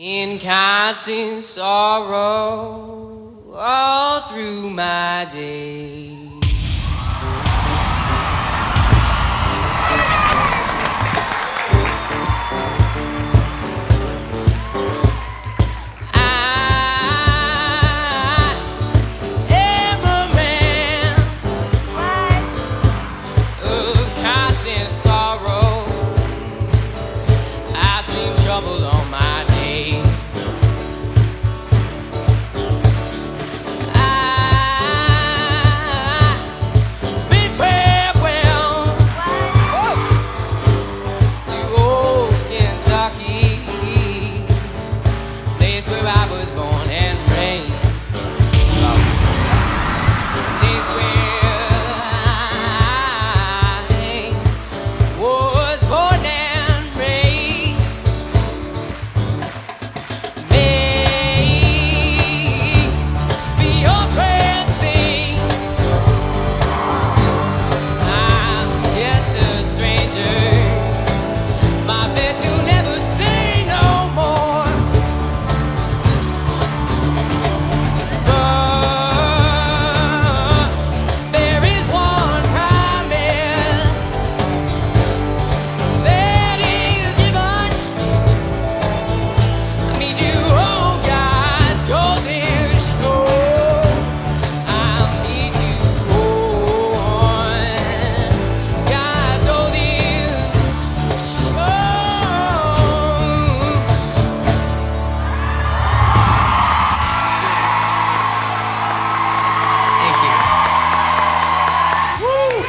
In constant sorrow all through my days. Trouble on my day. I bid farewell to old Kentucky, place where I was born and raised, place where I was born and raised.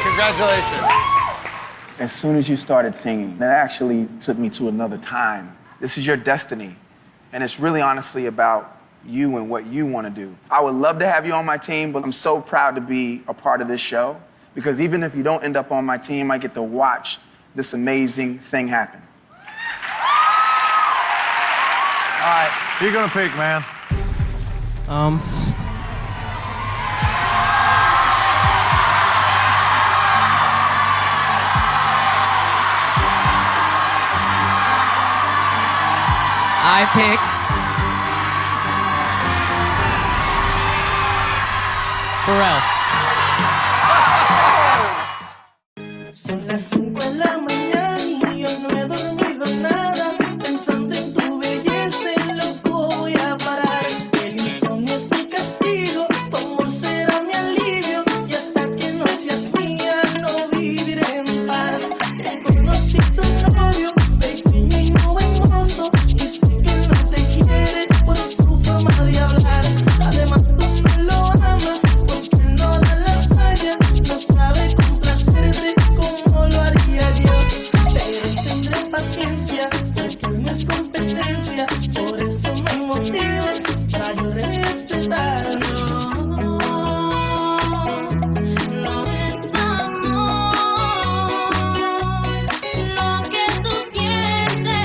Congratulations. As soon as you started singing, that actually took me to another time. This is your destiny, and it's really honestly about you and what you want to do. I would love to have you on my team, but I'm so proud to be a part of this show, because even if you don't end up on my team, I get to watch this amazing thing happen. All right, who you gonna pick, man? I pick Pharrell. Son las 5 de la mañana y yo no he dormido nada. Pensando en tu belleza, en loco voy a parar. El insomnio es mi castigo, tu amor será mi alivio. Y hasta que no seas mía, no viviré en paz. Conocí tu novio, pequeño y no hermoso. Y sé que no te quiere por su forma de hablar. Además tú no lo amas porque él no da la talla. No sabe complacerte como lo haría yo. Pero tendré paciencia porque él no es competencia. Por eso me motivas para yo respetar. No es amor lo que tú sientes,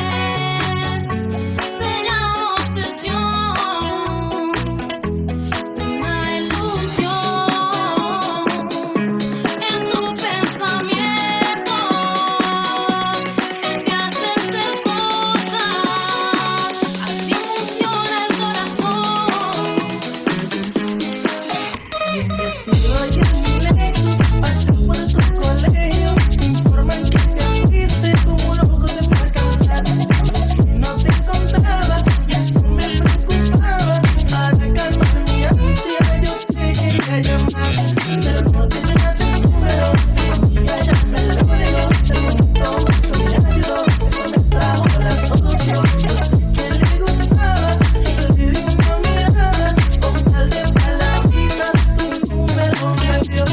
se llama obsesión, una ilusión en tu pensamiento que te hace hacer cosas, así funciona el corazón. Bien vestido y en mi Lexus, pasé por tu colegio. Informan que te fuiste como un loco de por cansar. Es que no te encontraba y eso me preocupaba. Para calmar mi ansia yo te quería llamar, pero no tenía tu número. Mi amiga ya me lo negó. Te contó mucho me ayudó. Eso me trajo la solución. Yo sé que le gustaba y le di una mirada. Con tal de palabrita tu número me dio.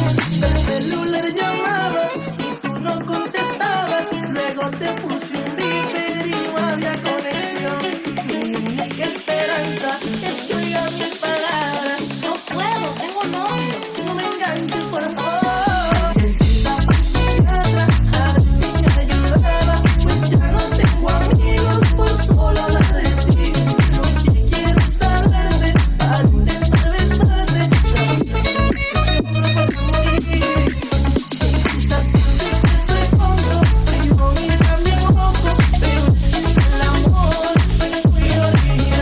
El celular llamaba y tú no contestabas. Luego te puse un beeper y no había conexión. Mi única esperanza es que oigas mis palabras. No puedo, tengo novio. No me enganches, por favor. Necesitaba un psiquiatra, a ver si me ayudaba. Pues ya no tengo amigos por solo hablar de ti. Lo que quiero es hablarte para intentar besarte. Sabes que me dices siempre para morir. Quizás pienses que soy tonto, frío y también loco, pero es que en el amor soy muy original.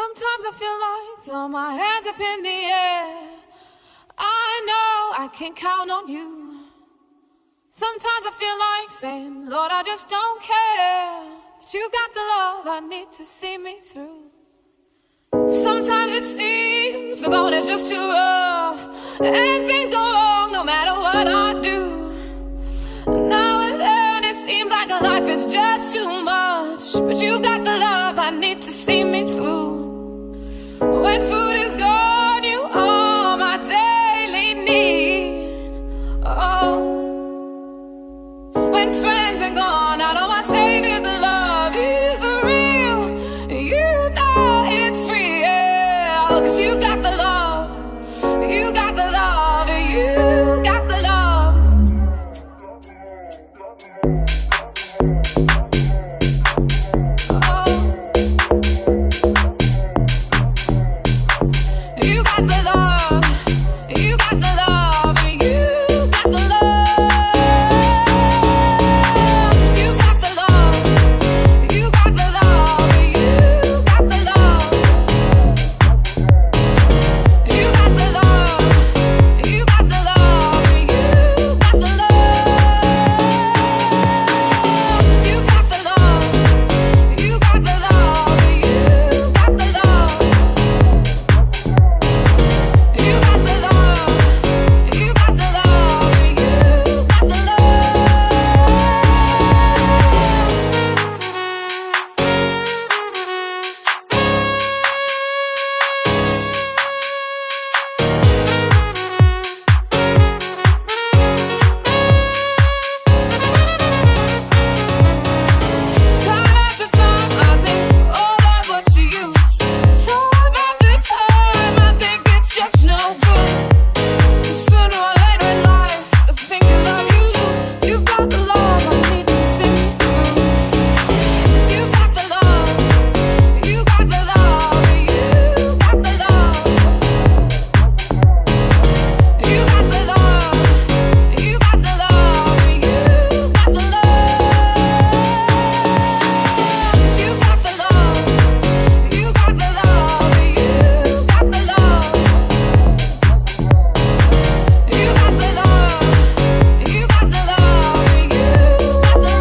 Sometimes I feel like throw my hands up in the air. I know I can count on you. Sometimes I feel like saying, Lord, I just don't care. But you got the love I need to see me through. Sometimes it seems the going is just too rough, and things go wrong no matter what I do. Now and then it seems like life is just too much, but you got the love I need to see me through. When food is gone, you are my daily need. Oh, when friends are gone, I know my Savior, the love is real. You know it's real, 'cause you got the love, you got the love, you got the love. Oh, you got the love, you got the love, you got the love. You got the love, you got the love, you got the love. You got the love, you got the love, you got the love. You got the love, you got the love, you got the love. You got the love, you got the love, you got the Time after time, I think, oh, that what's the use? Time after time, I think it's just no good. Sooner or later in life, the thing you love you lose. You got the love I need to see me through. 'Cause you got the love, you got the love, you got the love. You got the love, you got the love, you got the love. 'Cause you got the love, you got the love, you got the love. You got the love, you got the love, you got the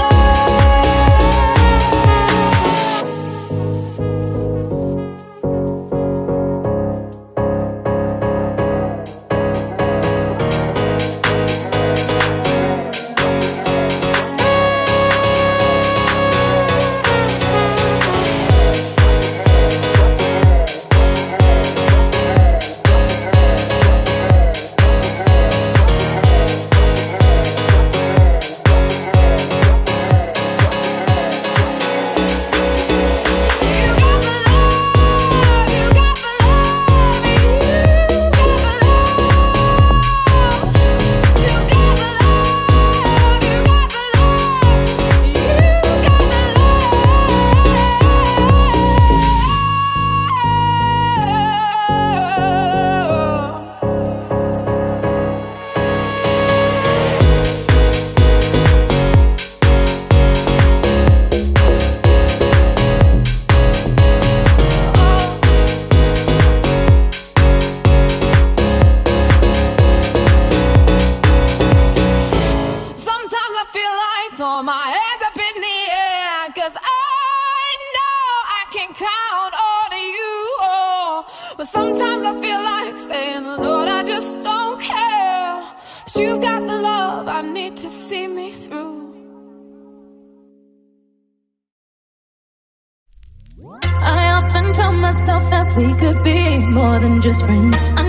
Sometimes I feel like throw my hands up in the air, 'cause I know I can count on you. Oh, but sometimes I feel like saying, Lord, I just don't care. But you got the love I need to see me through. I often tell myself that we could be more than just friends. I